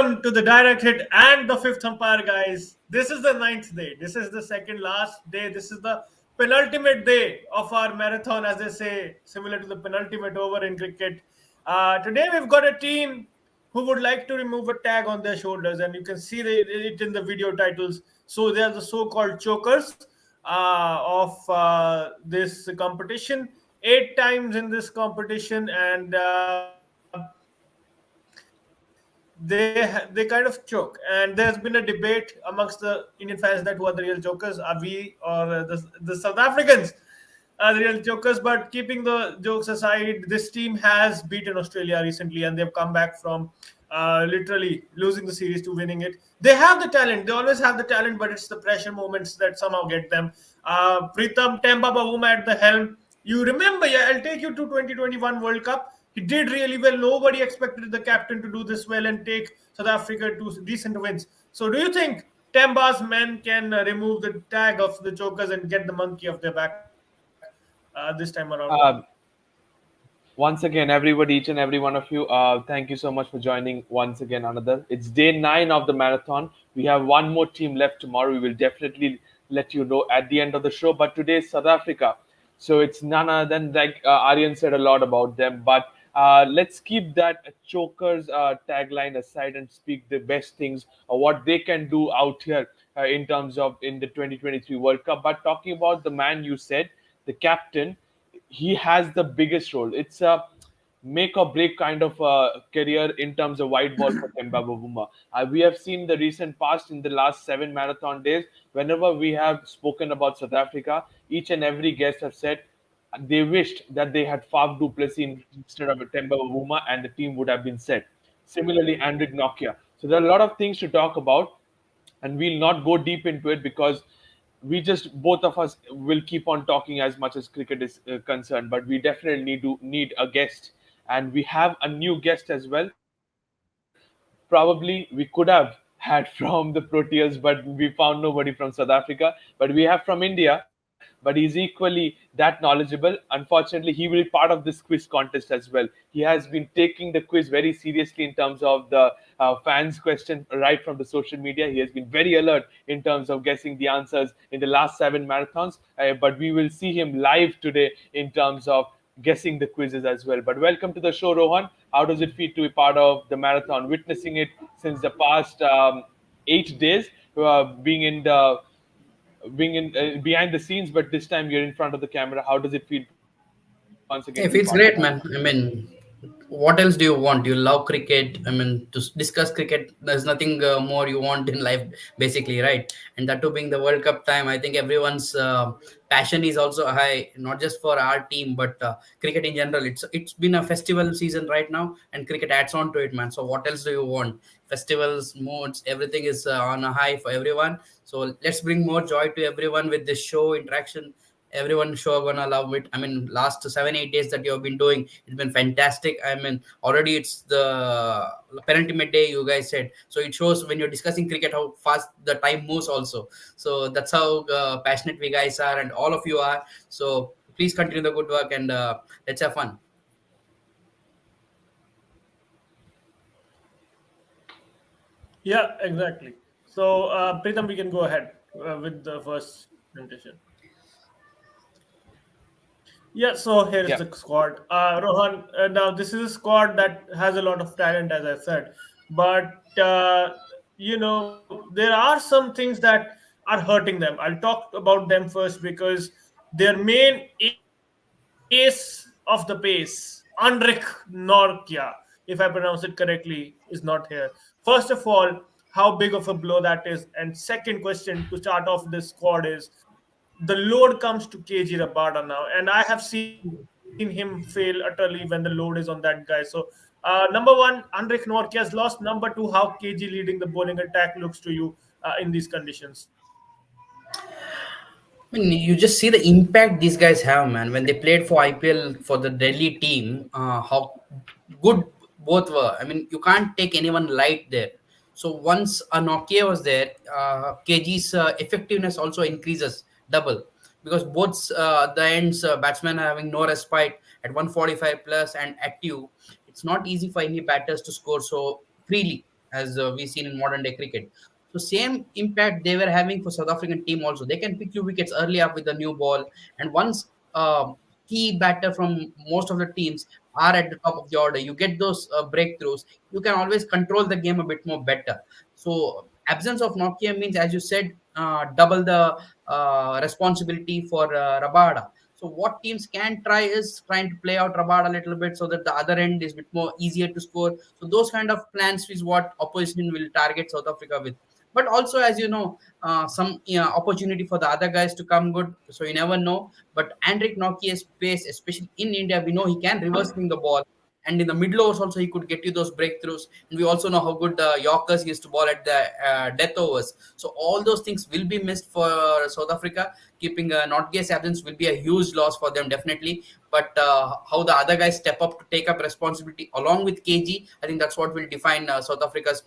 welcome to the direct hit and the fifth umpire, guys. This is the ninth day. This is the second last day. This is the penultimate day of our marathon, as they say, similar to the penultimate over in cricket. Today, we've got a team who would like to remove a tag on their shoulders, and you can see it in the video titles. So, they are the so called chokers of this competition. 8 times in this competition, and they kind of choke. And there's been a debate amongst the Indian fans that who are the real chokers, are we or the South Africans are the real chokers. But keeping the jokes aside, this team has beaten Australia recently, and they've come back from literally losing the series to winning it. They have the talent. They always have the talent, but it's the pressure moments that somehow get them. Pritham Temba Bavuma at the helm. You remember, yeah, I'll take you to 2021 World Cup. He did really well. Nobody expected the captain to do this well and take South Africa to decent wins. So, do you think Temba's men can remove the tag of the chokers and get the monkey off their back this time around? Uh, Once again, everybody, each and every one of you, thank you so much for joining once again. Another, it's day 9 of the marathon. We have one more team left tomorrow. We will definitely let you know at the end of the show. But today is South Africa, so it's none other than, like Aryan said a lot about them. But let's keep that chokers tagline aside and speak the best things or what they can do out here in terms of in the 2023 World Cup. But talking about the man you said, the captain, he has the biggest role. It's a make or break kind of career in terms of white ball for Temba Bavuma. We have seen the recent past in the last 7 marathon days. Whenever we have spoken about South Africa, each and every guest have said they wished that they had Faf du Plessis instead of Temba Bavuma, and the team would have been set. Similarly, Andrick Nokia. So there are a lot of things to talk about, and we'll not go deep into it because we just both of us will keep on talking as much as cricket is concerned. But we definitely need a guest, and we have a new guest as well. Probably we could have had from the Proteas, but we found nobody from South Africa. But we have from India, but he's equally that knowledgeable. Unfortunately, he will be part of this quiz contest as well. He has been taking the quiz very seriously in terms of the fans' question right from the social media. He has been very alert in terms of guessing the answers in the last 7 marathons. But we will see him live today in terms of guessing the quizzes as well. But welcome to the show, Rohan. How does it feel to be part of the marathon, witnessing it since the past 8 days, being in the being in behind the scenes, but this time you're in front of the camera. How does it feel to once again be part of the marathon? It feels great, man. I mean, what else do you want? You love cricket. I mean, to discuss cricket, there's nothing more you want in life, basically, right? And that too being the World Cup time, I think everyone's passion is also high, not just for our team, but cricket in general. It's been a festival season right now, and cricket adds on to it, man. So what else do you want? Festivals, moods, everything is on a high for everyone. So let's bring more joy to everyone with this show interaction. Everyone sure gonna love it. I mean, last 7 8 days that you have been doing, it's been fantastic. I mean, already it's the penultimate day, you guys said. So it shows when you're discussing cricket how fast the time moves also. So that's how passionate we guys are, and all of you are. So please continue the good work, and let's have fun. Yeah, exactly. So, Pritham, we can go ahead with the first presentation. Yeah, so here's Yeah. the squad. Rohan, now this is a squad that has a lot of talent, as I said, but there are some things that are hurting them. I'll talk about them first because their main ace of the pace, Andrik Norkia, if I pronounce it correctly, is not here. First of all, how big of a blow that is, and second question to start off this squad is the load comes to KG Rabada now, and I have seen him fail utterly when the load is on that guy. So, number one, Andrik Norkia has lost. Number two, how KG leading the bowling attack looks to you in these conditions. I mean, you just see the impact these guys have, man. When they played for IPL for the Delhi team, how good both were. I mean, you can't take anyone light there. So once a Nokia was there, KG's effectiveness also increases double because both the ends batsmen are having no respite at 145 plus and active. It's not easy for any batters to score so freely. as we seen in modern day cricket. So same impact they were having for South African team also. They can pick you wickets early up with the new ball, and once key batter from most of the teams are at the top of the order, you get those breakthroughs. You can always control the game a bit more better. So absence of Nokia means, as you said, double the responsibility for Rabada. So what teams can try is trying to play out Rabada a little bit so that the other end is a bit more easier to score. So those kind of plans is what opposition will target South Africa with. But also, as you know, some opportunity for the other guys to come good. So you never know. But Andrik Nokia's pace, especially in India, we know he can reverse swing the ball. And in the middle overs also, he could get you those breakthroughs. And we also know how good Yorkers used to ball at the death overs. So all those things will be missed for South Africa. Keeping Notgate's absence will be a huge loss for them, definitely. But how the other guys step up to take up responsibility along with KG, I think that's what will define South Africa's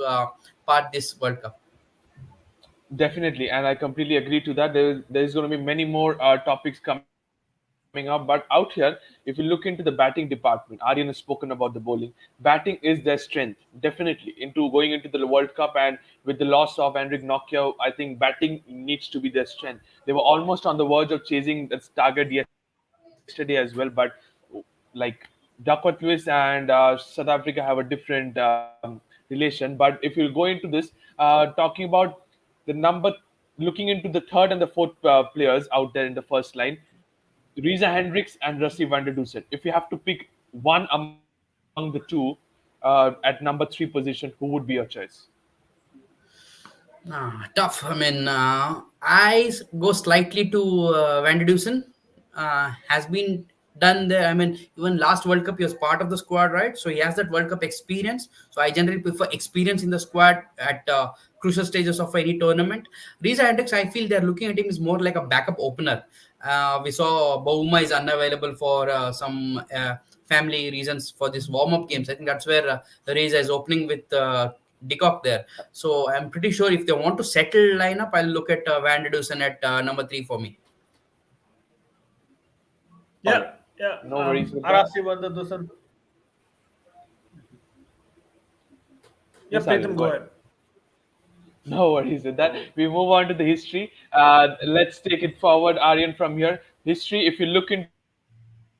part this World Cup. Definitely, and I completely agree to that. There's going to be many more topics coming up, but out here, if you look into the batting department, Aryan has spoken about the bowling. Batting is their strength, definitely. Into going into the World Cup and with the loss of Henrik Nokia, I think batting needs to be their strength. They were almost on the verge of chasing that target yesterday as well, but like Duckworth Lewis and South Africa have a different relation. But if you go into this, talking about the number, looking into the third and the fourth players out there in the first line, Reza Hendricks and Rusty van der Dusen. If you have to pick one among the two at number three position, who would be your choice? Tough. I mean, go slightly to Van der Dusen. Has been done there. I mean, even last World Cup, he was part of the squad, right? So he has that World Cup experience. So I generally prefer experience in the squad at crucial stages of any tournament. Reza Hendricks, I feel they're looking at him is more like a backup opener. We saw Bouma is unavailable for some family reasons for this warm-up games. I think that's where Reza is opening with Dickok there. So I'm pretty sure if they want to settle lineup, I'll look at Van der Dusen at number 3 for me. All right, Yeah, yeah. no worries with that. Arasi Vandar Dusan. Yeah, Yes, Aryan, Pritham, go go ahead. ahead. No worries with that. We move on to the history. Let's take it forward, Aryan, from here. History, if you look into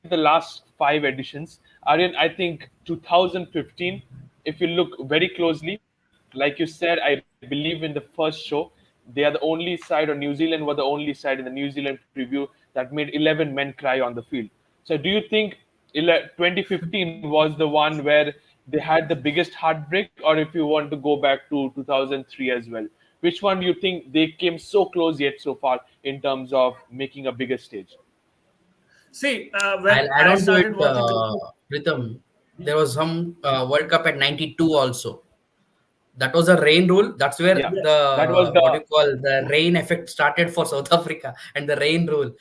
the last 5 editions, Aryan, I think 2015, if you look very closely, like you said, I believe in the first show, they are the only side, or New Zealand were the only side in the New Zealand preview that made 11 men cry on the field. So do you think 2015 was the one where they had the biggest heartbreak, or if you want to go back to 2003 as well? Which one do you think they came so close yet so far in terms of making a bigger stage? See, I'll when add I on to it, started watching cricket, Pritham. There was some World Cup at 92 also. That was a rain rule. That's where Yeah, yeah, the that was what the you call the rain effect started for South Africa, and the rain rule.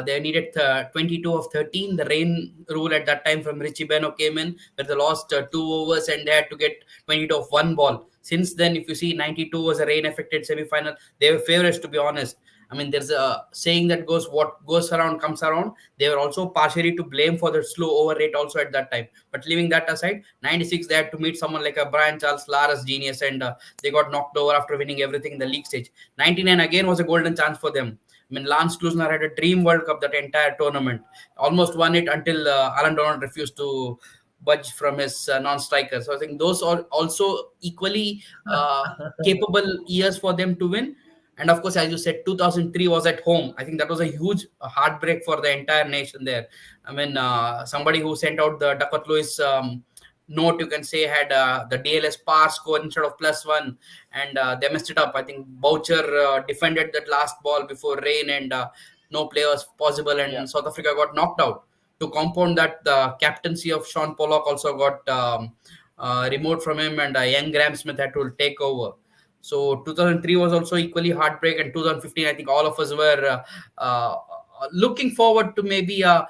They needed 22 of 13. The rain rule at that time from Richie Beno came in, where they lost 2 overs and they had to get 22 of one ball. Since then, if you see, 92 was a rain affected semi-final. They were favorites, to be honest. I mean, there's a saying that goes, "What goes around comes around." They were also partially to blame for the slow over rate also at that time. But leaving that aside, 96 they had to meet someone like a Brian Charles Lara's genius, and they got knocked over after winning everything in the league stage. 99 again was a golden chance for them. I mean, Lance Klusner had a dream World Cup that entire tournament. Almost won it until Alan Donald refused to budge from his non-striker. So I think those are also equally capable years for them to win. And of course, as you said, 2003 was at home. I think that was a huge heartbreak for the entire nation there. I mean, somebody who sent out the Duckworth Lewis note, you can say, had the DLS par score instead of +1, and they messed it up. I think Boucher defended that last ball before rain, and no play was possible, yeah. and South Africa got knocked out. To compound that, the captaincy of Sean Pollock also got removed from him, and young Graham Smith had to take over. So 2003 was also equally heartbreak, and 2015, I think all of us were looking forward to maybe a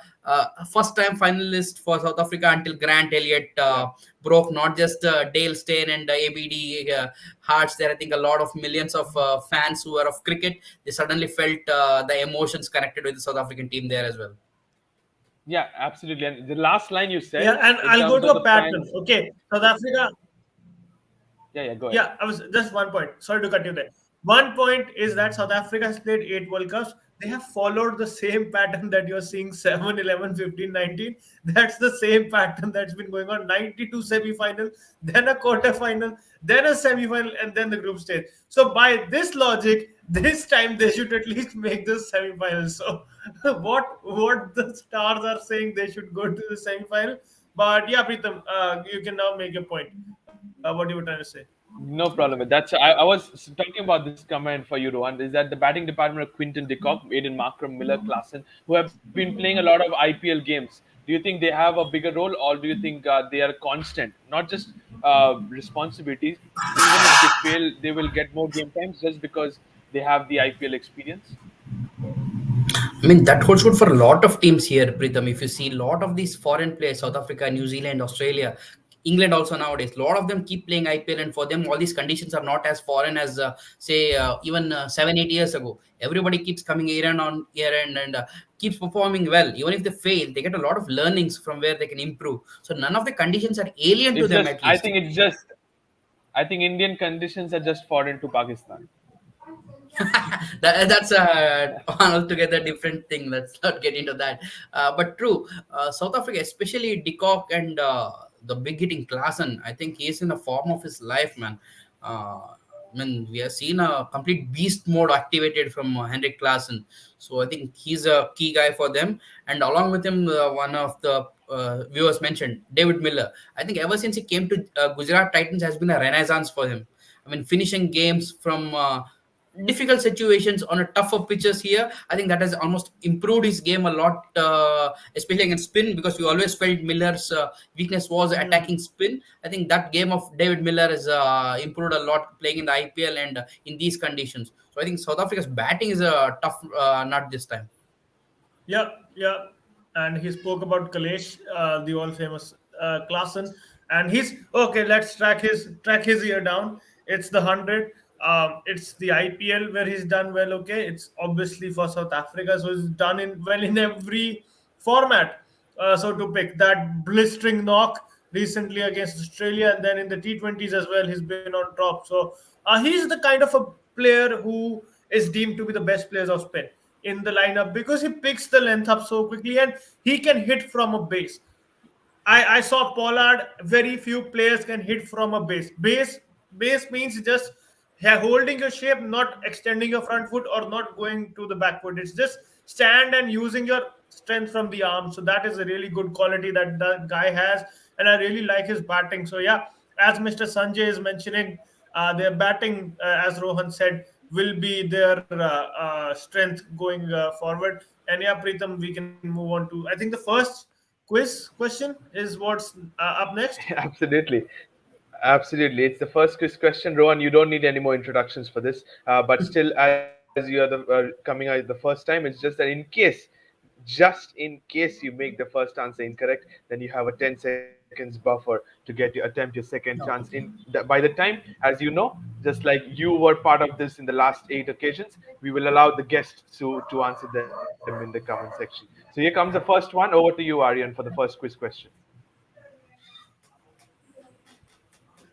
first-time finalist for South Africa until Grant Elliott Yeah. broke not just Dale Steyn and ABD hearts. There, I think a lot of millions of fans who are of cricket, they suddenly felt the emotions connected with the South African team there as well. Yeah, absolutely. And the last line you yeah, said and in I'll go terms to of a the pattern. fans. Okay, South Africa. Yeah, yeah, go Yeah, ahead. I was just one point. Sorry to cut you there. One point is that South Africa has played 8 World Cups. They have followed the same pattern that you're seeing 7, 11, 15, 19. That's the same pattern that's been going on. 92 semi-final, then a quarter-final, then a semi-final, and then the group stage. So by this logic, this time they should at least make the semi-final. So what the stars are saying, they should go to the semi-final. But yeah, Pritam, you can now make your point. What you were trying to say. No problem. I was talking about this comment for you, Rohan. Is that the batting department of Quinton de Kock, Aiden Markram, Miller, Klassen, who have been playing a lot of IPL games. Do you think they have a bigger role, or do you think they are constant? Not just responsibilities. Even if they fail, they will get more game times just because they have the IPL experience. I mean, that holds good for a lot of teams here, Pritham. If you see a lot of these foreign players, South Africa, New Zealand, Australia, England also nowadays, a lot of them keep playing IPL, and for them, all these conditions are not as foreign as, say, even 7, 8 years ago. Everybody keeps coming year and on year and keeps performing well. Even if they fail, they get a lot of learnings from where they can improve. So none of the conditions are alien to It's them, just, at least. I think Indian conditions are just foreign to Pakistan. That's an altogether different thing. Let's not get into that. But true, South Africa, especially De Kock and the big hitting Klaasen, I think he is in the form of his life, man. I mean, we have seen a complete beast mode activated from Henrik Klaasen. So I think he's a key guy for them. And along with him, one of the viewers mentioned, David Miller. I think ever since he came to Gujarat Titans has been a renaissance for him. I mean, finishing games from difficult situations on a tougher pitches here. I think that has almost improved his game a lot, especially against spin, because we always felt Miller's weakness was attacking Hmm. spin. I think that game of David Miller has improved a lot playing in the IPL and in these conditions. So I think South Africa's batting is a tough nut this time. Yeah, yeah. And he spoke about Kalesh, the all famous Klassen, and he's okay. Let's track his year down. It's the 100. It's the IPL where he's done well. Okay, it's obviously for South Africa, so he's done in well in every format. So to pick that blistering knock recently against Australia, and then in the T20s as well, he's been on top. So he's the kind of a player who is deemed to be the best players of spin in the lineup because he picks the length up so quickly and he can hit from a base. I saw Pollard. Very few players can hit from a base. Base means just holding your shape, not extending your front foot or not going to the back foot. It's just stand and using your strength from the arm. So that is a really good quality that the guy has, and I really like his batting. So yeah, as Mr. Sanjay is mentioning, their batting, as Rohan said, will be their strength going forward. And yeah, Preetham, we can move on to, I think, the first quiz question is what's up next. Absolutely. Absolutely. It's the first quiz question. Rohan, you don't need any more introductions for this. But still, as you are coming out the first time, it's just that just in case you make the first answer incorrect, then you have a 10 seconds buffer to attempt your second chance. By the time, as you know, just like you were part of this in the last 8 occasions, we will allow the guests to answer them in the comment section. So here comes the first one. Over to you, Aryan, for the first quiz question.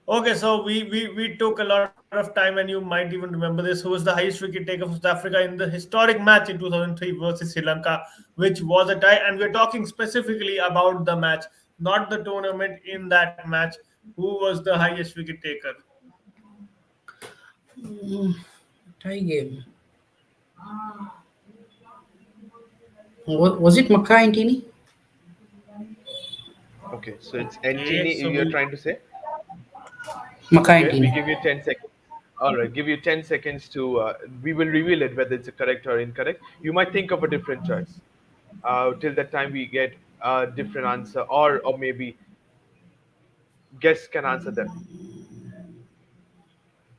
Okay, so we took a lot of time, and you might even remember this. Who was the highest wicket taker for South Africa in the historic match in 2003 versus Sri Lanka, which was a tie? And we're talking specifically about the match, not the tournament. In that match, who was the highest wicket taker? Tie game. Was it Makai and Tini? Okay, so it's Okay, Antony so you're we'll trying to say? Makai and Okay, we Tini. give you 10 seconds. All right, give you 10 seconds to, we will reveal it whether it's a correct or incorrect. You might think of a different choice. Till that time, we get a different answer, or maybe guests can answer them.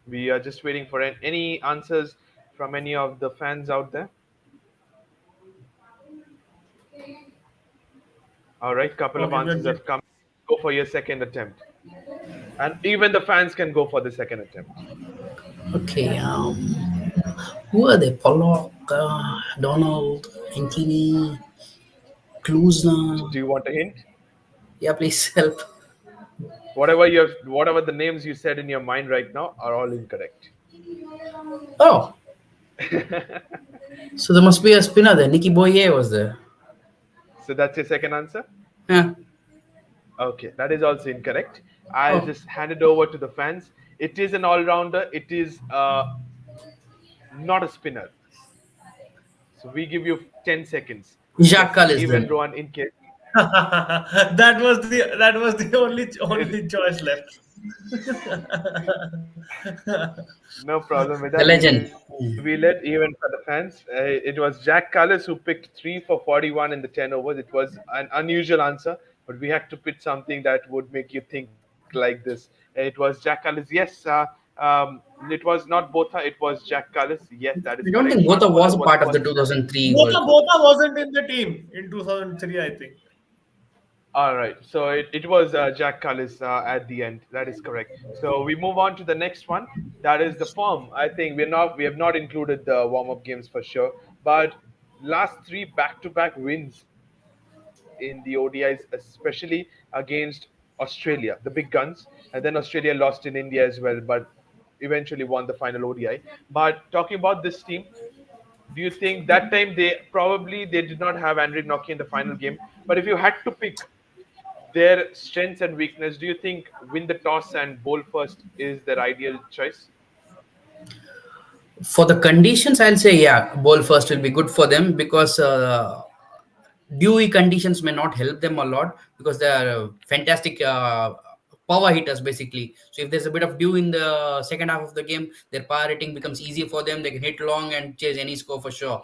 We are just waiting for any answers from any of the fans out there. All right, couple of okay, we're answers good. have come. Go for your second attempt. And even the fans can go for the second attempt. Okay. Who are they? Pollock, Donald, Antini, Kluzna. Do you want a hint? Yeah, please help. Whatever the names you said in your mind right now are all incorrect. Oh, so there must be a spinner there. Nicky Boye was there. So that's your second answer? Yeah. Okay, that is also incorrect. I'll Oh, just hand it over to the fans. It is an all-rounder. It is not a spinner. So we give you 10 seconds. Jacques Yes, Kallis even then. Rohan in case. That was the only It, choice left. no problem with The that. legend. We let even for the fans. It was Jack Callis who picked 3 for 41 in the 10 overs. It was an unusual answer, but we had to pick something that would make you think like this. It was Jack Callis. Yes, it was not Botha. It was Jack Callis. Yes, that is I correct. don't think Not Botha Botha was was a the part of first. the 2003 World Botha Cup. Botha wasn't in the team in 2003, I think. All right. So it was Jack Callis at the end. That is correct. So we move on to the next one. That is the form. I think we have not included the warm up games for sure, but last three back to back wins in the ODIs, especially against Australia, the big guns, and then Australia lost in India as well, but eventually won the final ODI. But talking about this team, do you think that time they did not have Andre Noki in the final game? But if you had to pick their strengths and weakness, do you think win the toss and bowl first is their ideal choice? For the conditions, I'll say yeah, ball first will be good for them because dewy conditions may not help them a lot because they are fantastic power hitters basically. So if there's a bit of dew in the second half of the game, their power hitting becomes easy for them. They can hit long and chase any score for sure.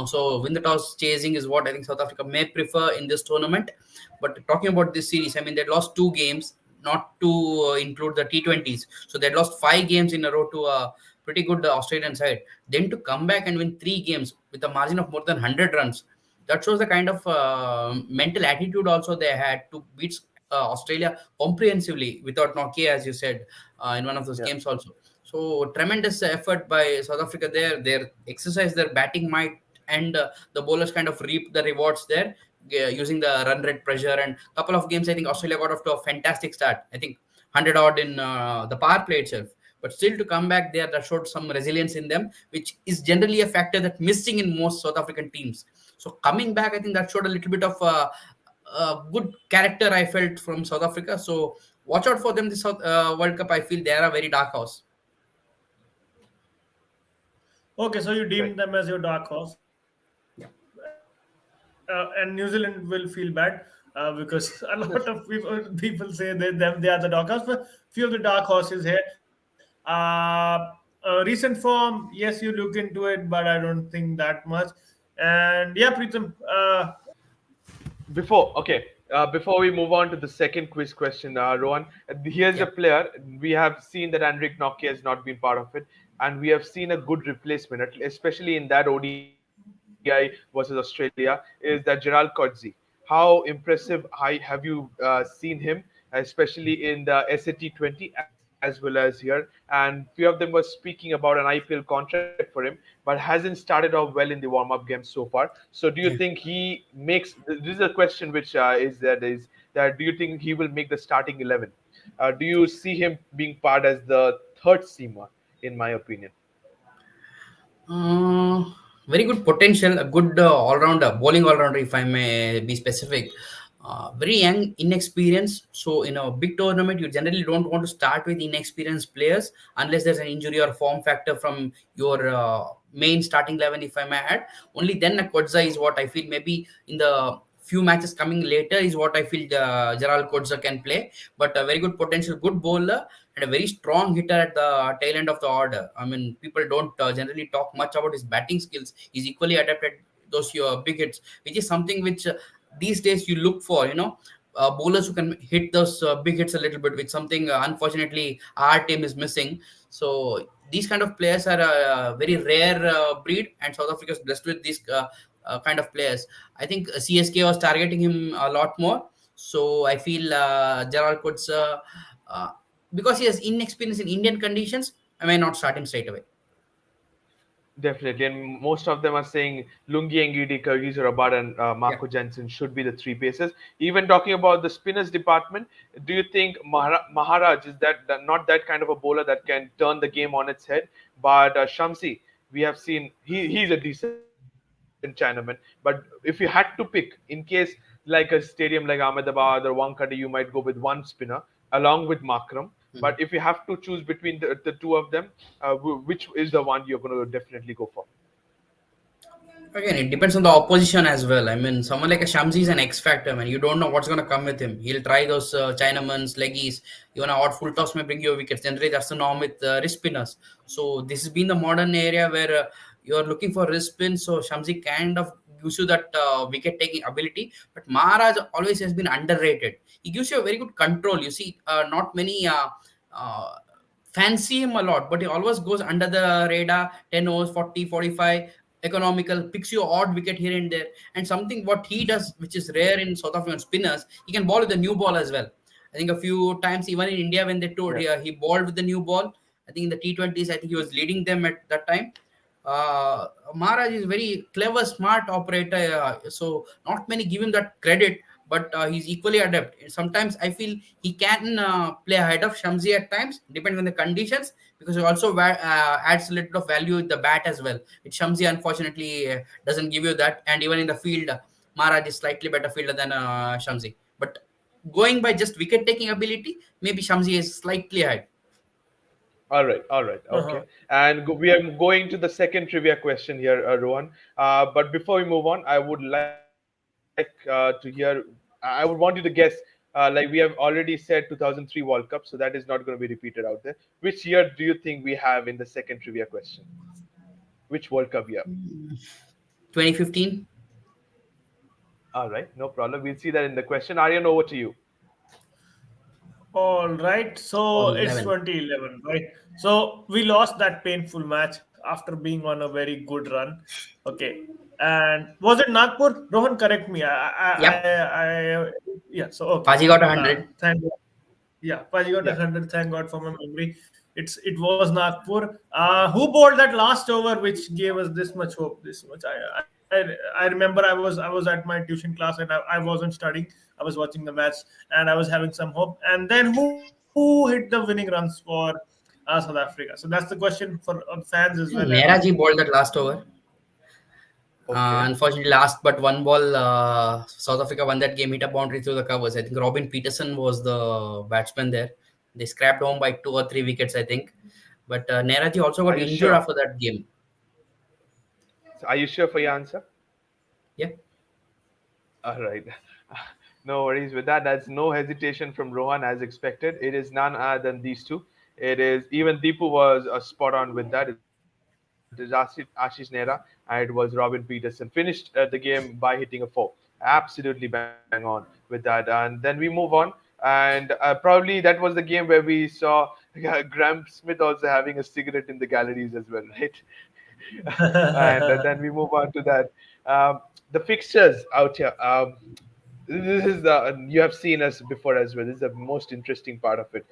So win the toss chasing is what I think South Africa may prefer in this tournament. But talking about this series, I mean they lost 2 games, not to include the T20s. So they lost 5 games in a row to a pretty good Australian side. Then to come back and win 3 games with a margin of more than 100 runs, that shows the kind of mental attitude also they had to beat Australia comprehensively without Nokia, as you said, in one of those Yeah. games also. So tremendous effort by South Africa there. They exercise their batting might, and the bowlers kind of reap the rewards there, using the run rate pressure. And couple of games, I think Australia got off to a fantastic start. I think 100 odd in the power play itself. But still to come back there, that showed some resilience in them, which is generally a factor that missing in most South African teams. So coming back, I think that showed a little bit of good character I felt from South Africa. So watch out for them this World Cup. I feel they are a very dark horse. Okay, so you deem Right. them as your dark horse, Yeah. and New Zealand will feel bad because a lot of people say they are the dark horse. But few of the dark horses here. Recent form, yes, you look into it, but I don't think that much. And yeah, Preetham, Before we move on to the second quiz question, Rohan, here's Yeah. a player. We have seen that Andrik Nokia has not been part of it, and we have seen a good replacement, especially in that ODI versus Australia, is that Gerald Coetzee. How impressive have you seen him, especially in the SAT20 as well as here? And few of them were speaking about an IPL contract for him, but hasn't started off well in the warm-up games so far. So do you think Yeah. he makes? This is a question which is that do you think he will make the starting 11? Do you see him being part as the third seamer? In my opinion, Uh, Very good potential, a good all-rounder, bowling all-rounder, if I may be specific. Very young, inexperienced. So in a big tournament, you generally don't want to start with inexperienced players unless there's an injury or form factor from your main starting 11, if I may add. Only then a Kodza is what I feel. Maybe in the few matches coming later is what I feel Gerald Kodza can play. But a very good potential, good bowler, and a very strong hitter at the tail end of the order. I mean, people don't generally talk much about his batting skills. He's equally adapted those big hits, which is something which these days you look for. Bowlers who can hit those big hits a little bit, which something unfortunately our team is missing. So these kind of players are a very rare breed, and South Africa is blessed with these kind of players. I think CSK was targeting him a lot more. So I feel Gerald Coates. Because he has inexperience in Indian conditions, I may not start him straight away. Definitely, and most of them are saying Lungi Ngidi, Kyrgyz Rabat, and Yeah. Marco Jensen should be the three paces. Even talking about the spinners department, do you think Maharaj is not that kind of a bowler that can turn the game on its head? But Shamsi, we have seen he's a decent Chinaman. But if you had to pick, in case like a stadium like Ahmedabad or Wankhede, you might go with one spinner along with Makram. But if you have to choose between the two of them, which is the one you're going to definitely go for? Again, it depends on the opposition as well. I mean, someone like a Shamsi is an X factor, man. You don't know what's going to come with him. He'll try those Chinamans, leggies. Even a odd full toss may bring you wickets. Generally, that's the norm with wrist spinners. So this has been the modern area where you're looking for wrist spin. So Shamsi kind of gives you that wicket taking ability. But Maharaj always has been underrated. He gives you a very good control. You see, not many uh, fancy him a lot, but he always goes under the radar. 10 overs, 40, 45 economical, picks you odd wicket here and there. And something what he does, which is rare in South African spinners, he can bowl with the new ball as well. I think a few times, even in India, when they told he bowled with the new ball, I think in the T20s, I think he was leading them at that time. Maharaj is very clever, smart operator. So not many give him that credit, but he's equally adept. Sometimes I feel he can play ahead of Shamsi at times, depending on the conditions, because he also adds a little bit of value with the bat as well. Which Shamsi unfortunately doesn't give you that, and even in the field, Maharaj is slightly better fielder than Shamsi. But going by just wicket taking ability, maybe Shamsi is slightly ahead. All right, Uh-huh. okay. And we are going to the second trivia question here, Rohan. But before we move on, I would like to hear. I would want you to guess. Like we have already said, 2003 World Cup, so that is not going to be repeated out there. Which year do you think we have in the second trivia question? Which World Cup year? 2015 All right, no problem. We'll see that in the question. Aryan, over to you. All right. or So it's 11. 2011, right? So we lost that painful match after being on a very good run. Okay. And was it Nagpur? Rohan, correct me. Yep. Yeah. So okay. Paji got 100. Thank God. Yeah, Paji got Yeah. 100. Thank God for my memory. It was Nagpur. Who bowled that last over, which gave us this much hope? This much. I remember I was at my tuition class and I wasn't studying. I was watching the match and I was having some hope. And then who hit the winning runs for South Africa? So that's the question for fans as well as Neraji bowled that last over. Okay. Unfortunately, last but one ball, South Africa won that game, hit a boundary through the covers. I think Robin Peterson was the batsman there. They scrapped home by 2 or 3 wickets, I think. But Neraji also Are got you injured sure? after that game. Are you sure for your answer? Yeah. All right. No worries with that. That's no hesitation from Rohan as expected. It is none other than these two. It is even Deepu was spot on with that. It is Ashish Nehra and it was Robin Peterson. Finished the game by hitting a four. Absolutely bang on with that. And then we move on. And probably that was the game where we saw Graham Smith also having a cigarette in the galleries as well, right? And then we move on to that. The fixtures out here. This is the you have seen us before as well. This is the most interesting part of it.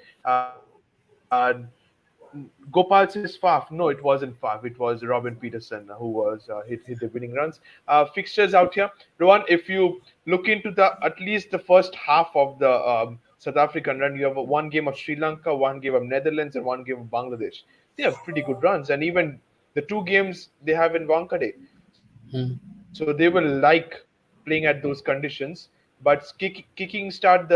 Gopal says Faf. No, it wasn't Faf. It was Robin Peterson who was hit the winning runs. Fixtures out here, Rohan. If you look into the at least the first half of the South African run, you have one game of Sri Lanka, one game of Netherlands, and one game of Bangladesh. They have pretty good runs, and even the two games they have in Wankhede. So they will like playing at those conditions. But kickstarting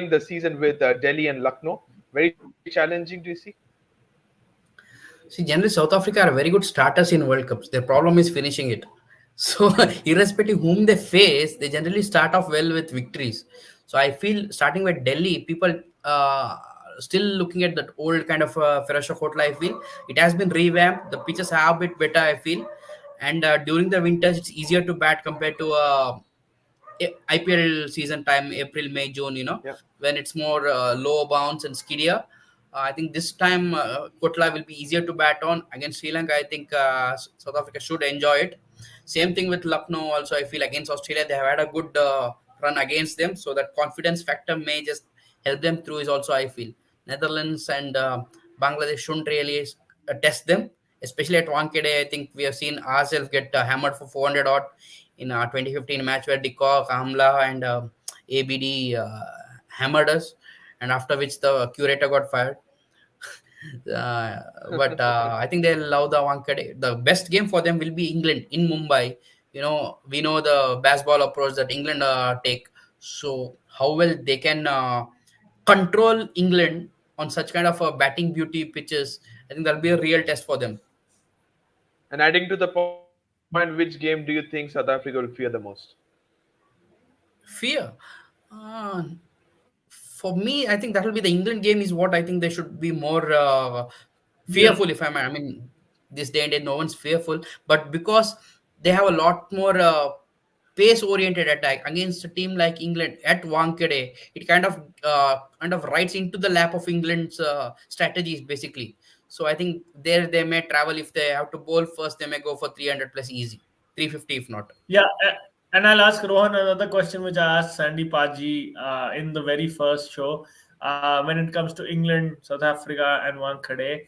the season with Delhi and Lucknow, very challenging. Do you see? See, generally, South Africa are very good starters in World Cups. Their problem is finishing it. So, irrespective whom they face, they generally start off well with victories. So, I feel starting with Delhi, people still looking at that old kind of Ferocious Kotla. I feel it has been revamped. The pitches are a bit better. I feel, and during the winters, it's easier to bat compared to IPL season time, April, May, June, Yeah. when it's more low bounce and skiddier. I think this time Kotla will be easier to bat on against Sri Lanka. I think South Africa should enjoy it. Same thing with Lucknow. Also, I feel against Australia they have had a good run against them, so that confidence factor may just help them through. Is also I feel Netherlands and Bangladesh shouldn't really test them. especially at Wankhede. I think we have seen ourselves get hammered for 400 odd in our 2015 match where Dikok, Amla, and ABD hammered us, and after which the curator got fired. uh, but I think they'll love the Wankhede. The best game for them will be England in Mumbai. We know the baseball approach that England take. So how well they can control England on such kind of batting beauty pitches, I think that'll be a real test for them. And adding to the point, which game do you think South Africa will fear the most? Fear. Uh, for me, I think that will be the England game is what I think they should be more Yeah, fearful. If I mean, this day and age, no one's fearful, but because they have a lot more pace-oriented attack against a team like England at Wankhede, it kind of rides into the lap of England's strategies basically. So I think there they may travel if they have to bowl first, they may go for 300 plus easy, 350 if not. yeah. And I'll ask Rohan another question, which I asked Sandy Paji in the very first show. When it comes to England, South Africa, and Wankhede,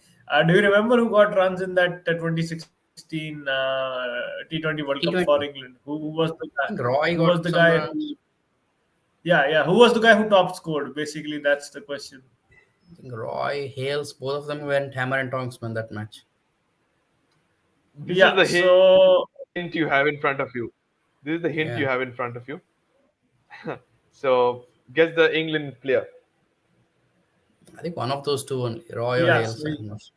do you remember who got runs in that 2016 T20 World Cup for T20. England? Who was the guy? I think Roy Who was got the some guy runs. who? Yeah, yeah. Who was the guy who top scored? Basically, that's the question. I think Roy, Hales, both of them went hammer and tongs man that match. This is Yeah. the hint you have in So front of you. This is the hint you have in front of you. Yeah, So guess the England player. I think one of those two only, Roy or yeah. Hales. I'm not sure.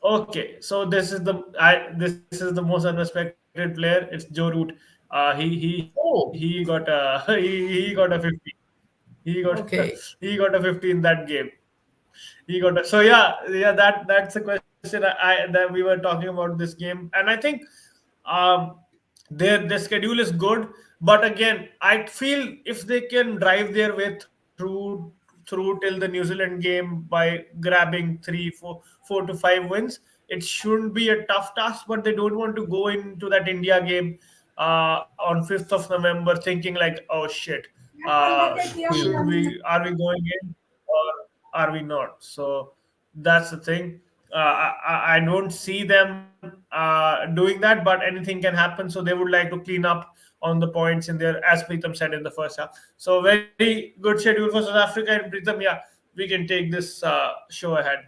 Okay. So this is the most unrespected player. It's Joe Root. He Oh, got a he got a 50. He got okay. he got a 50 in that game. He got so yeah, that's the question that we were talking about this game. And I think um their schedule is good, but again I feel if they can drive their way through till the New Zealand game by grabbing 4 to 5 wins, it shouldn't be a tough task. But they don't want to go into that India game on 5th of November thinking like, oh shit, should Hmm. we are we going in or are we not? So that's the thing. I don't see them doing that, but anything can happen. So they would like to clean up on the points in there, as Preetham said in the first half. So very good schedule for South Africa. And Preetham, yeah, we can take this show ahead.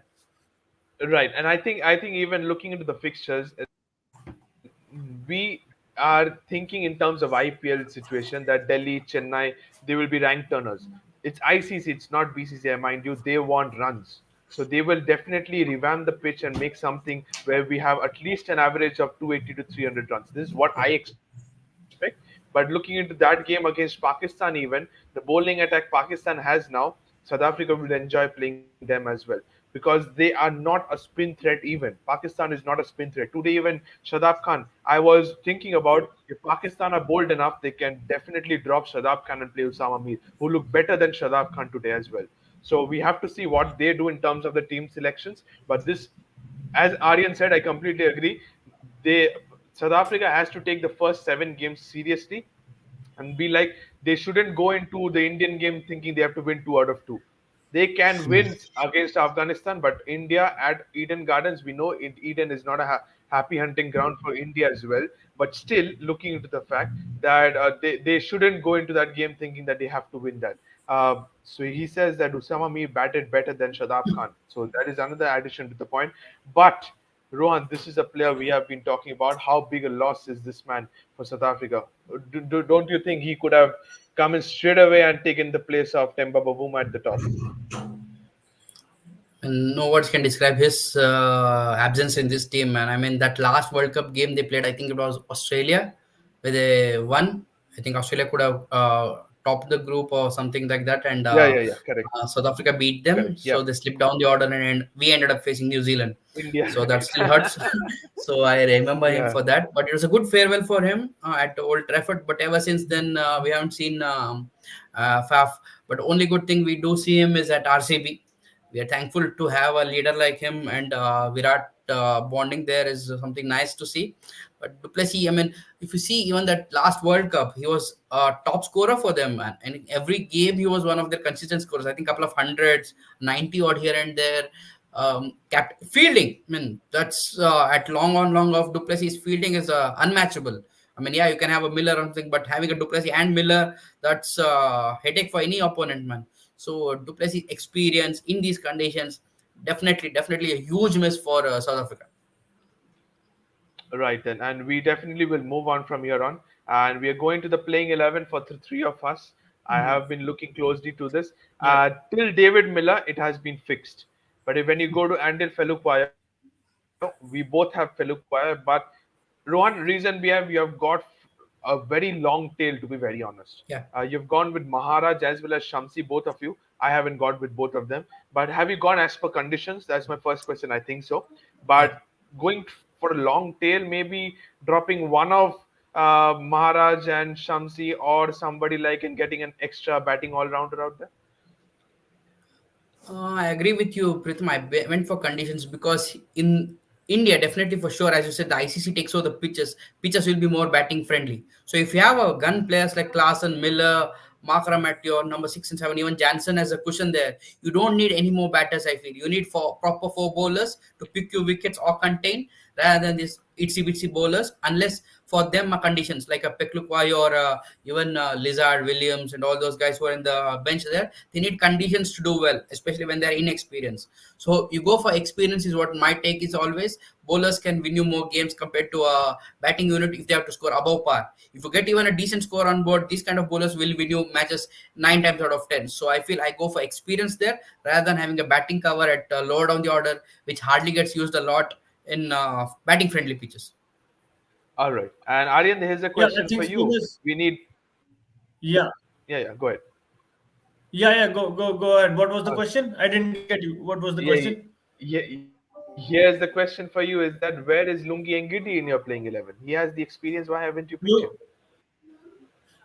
Right, and I think even looking into the fixtures, we are thinking in terms of IPL situation that Delhi, Chennai, they will be ranked turners. It's ICC, it's not BCCI, mind you. They want runs, so they will definitely revamp the pitch and make something where we have at least an average of 280 to 300 runs. This is what I expect. But looking into that game against Pakistan, even the bowling attack Pakistan has now, South Africa will enjoy playing them as well because they are not a spin threat even. Pakistan is not a spin threat. Today, even Shadab Khan, I was thinking about if Pakistan are bold enough, they can definitely drop Shadab Khan and play Usama Mir, who look better than Shadab Khan today as well. So we have to see what they do in terms of the team selections. But this, as Aryan said, I completely agree. They South Africa has to take the first 7 games seriously and be like they shouldn't go into the Indian game thinking they have to win 2 out of 2. They can win against Afghanistan, but India at Eden Gardens, we know Eden is not a happy hunting ground for India as well. But still, looking into the fact that they shouldn't go into that game thinking that they have to win that. So he says that Usama Mir batted better than Shadab Khan. So that is another addition to the point. But Rohan, this is a player we have been talking about. How big a loss is this man for South Africa? Don't you think he could have come in straight away and taken the place of Temba Bavuma at the top? And no words can describe his absence in this team, man. I mean, that last World Cup game they played, I think it was Australia, where they won. I think Australia could have topped the group or something like that, and Yeah, yeah, yeah. Correct, South Africa beat correct. them. Yeah, So they slipped down the order, and we ended up facing New Zealand. India. So that still hurts. So I remember him Yeah, for that. But it was a good farewell for him at Old Trafford. But ever since then, we haven't seen Faf. But only good thing we do see him is at RCB. We are thankful to have a leader like him, and Virat bonding there is something nice to see. But Duplessis, I mean, if you see even that last World Cup, he was a top scorer for them, man. And in every game, he was one of their consistent scorers. I think couple of hundreds, 90 odd here and there. fielding. I mean, that's at long on long of Duplessis fielding is unmatchable. I mean, yeah, you can have a Miller or something, but having a Duplessis and Miller, that's headache for any opponent, man. So Duplessis experience in these conditions, definitely a huge miss for South Africa. Right then, and we definitely will move on from here on, and we are going to the playing 11 for the three of us. I have been looking closely to this. Yeah. Till David Miller, it has been fixed. But if, when you go to Andil Feluquayo, we both have Feluquayo, but Rohan, reason we have got a very long tail, to be very honest. Yeah. You've gone with Maharaj as well as Shamsi, both of you. I haven't gone with both of them. But have you gone as per conditions? That's my first question. I think so. Yeah. But going for a long tail, maybe dropping one of Maharaj and Shamsi or somebody like and getting an extra batting all rounder out there. I agree with you, Pritham. Went for conditions because in India, definitely for sure, as you said, the ICC takes over the pitches. Pitches will be more batting friendly. So if you have a gun players like Klaasen, Miller, Markram at your number 6 and 7, even Jansen as a cushion there, you don't need any more batters. I feel you need proper four bowlers to pick your wickets or contain rather than this itsy bitsy bowlers. Unless for them conditions like a Peklukwai or even Lizard, Williams, and all those guys who are in the bench there, they need conditions to do well, especially when they're inexperienced. So you go for experience is what my take is always. Bowlers can win you more games compared to a batting unit if they have to score above par. If you get even a decent score on board, these kind of bowlers will win you matches 9 times out of 10. So I feel I go for experience there rather than having a batting cover at lower down the order, which hardly gets used a lot in batting friendly pitches. All right. And Aryan, here's a Yeah, I question think for you. spinners. We need, Yeah. yeah, go ahead. Yeah. Go ahead. What was the Uh, question? I didn't get you. What was the yeah, question? yeah. Here's the question for you: is that where is Lungi Ngidi in your playing 11? He has the experience. Why haven't you picked him? You,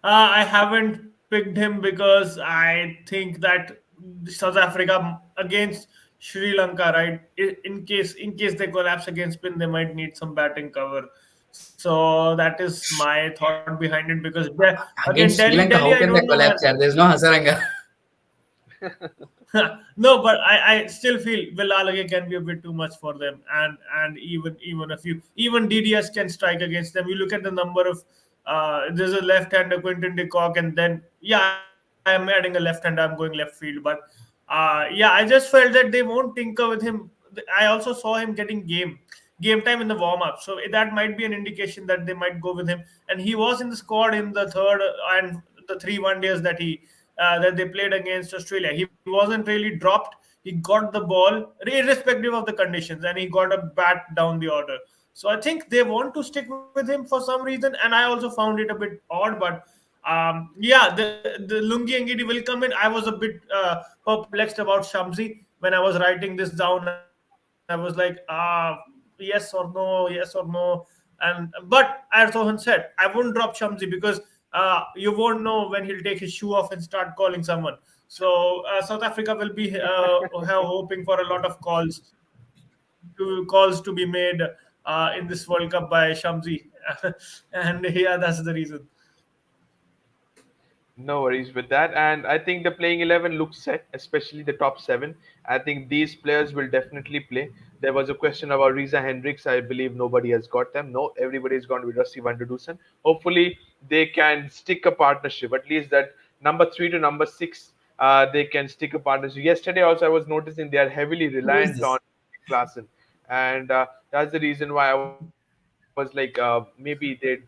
I haven't picked him because I think that South Africa against Sri Lanka, right? In case they collapse against spin, they might need some batting cover. So that is my thought behind it. Because again, Against Sri Delhi, Lanka, how I can they don't know, man. collapse here? There's no Hasaranga. No, but I still feel Villalage can be a bit too much for them, and even a few even DDS can strike against them. You look at the number of there's a left-hander Quinton de Kock, and then yeah, I am adding a left-hander. I'm going left field, but yeah, I just felt that they won't tinker with him. I also saw him getting game time in the warm-up, so that might be an indication that they might go with him. And he was in the squad in the third and the 3 1 days that they played against Australia. He wasn't really dropped. He got the ball irrespective of the conditions, and he got a bat down the order. So I think they want to stick with him for some reason, and I also found it a bit odd. But yeah, the Lungi Ngidi will come in. I was a bit perplexed about Shamsi when I was writing this down. I was like, yes or no, and but as Rohan said, I wouldn't drop Shamsi because you won't know when he'll take his shoe off and start calling someone. So South Africa will be hoping for a lot of calls to be made in this World Cup by Shamsi, and yeah, that's the reason. No worries with that. And I think the playing 11 looks set, especially the top seven. I think these players will definitely play. There was a question about Riza Hendricks. I believe nobody has got them. No, everybody's gone with Rusty Van der Dusen. Hopefully, they can stick a partnership. At least that number 3 to number 6, they can stick a partnership. Yesterday, also, I was noticing they are heavily Who is reliant on this? Klaasen. And that's the reason why I was like, maybe they